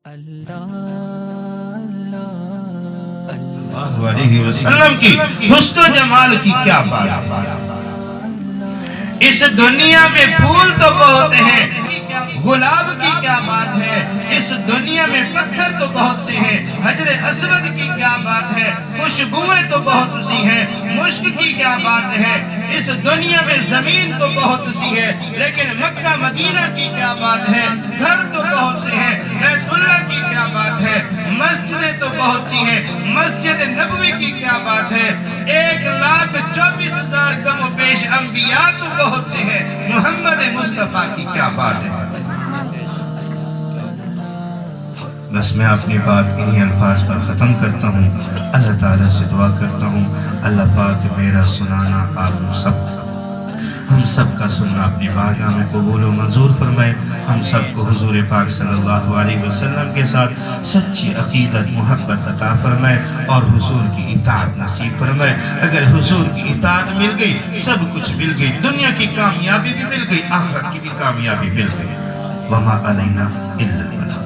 اللہ علیہ وسلم کی حسن و جمال کی کیا بات ہے۔ اس دنیا میں پھول تو بہت ہیں، گلاب کی کیا بات ہے۔ اس دنیا میں پتھر تو بہت سے ہیں، حجر اسود کی کیا بات ہے۔ خوشبوئیں تو بہت سی ہیں، مشک کی کیا بات ہے۔ اس دنیا میں زمین تو بہت سی ہے، لیکن مکہ مدینہ کی کیا بات ہے۔ گھر تو بہت سے ہیں، بیت اللہ کی کیا بات ہے۔ مسجدیں تو بہت سی ہیں، مسجد نبوی کی کیا بات ہے۔ 1,24,000 کم و بیش انبیاء تو بہت سے ہیں، محمد مصطفیٰ کی کیا بات ہے۔ بس میں اپنی بات انہی الفاظ پر ختم کرتا ہوں۔ اللہ تعالیٰ سے دعا کرتا ہوں اللہ پاک میرا سنانا آپ ہم سب کا سننا اپنی بارگاہ میں قبول و منظور فرمائے۔ ہم سب کو حضور پاک صلی اللہ علیہ وسلم کے ساتھ سچی عقیدت محبت عطا فرمائے اور حضور کی اطاعت نصیب فرمائے۔ اگر حضور کی اطاعت مل گئی سب کچھ مل گئی، دنیا کی کامیابی بھی مل گئی، آخرت کی بھی کامیابی مل گئی۔ وما علینا الا البلاغ۔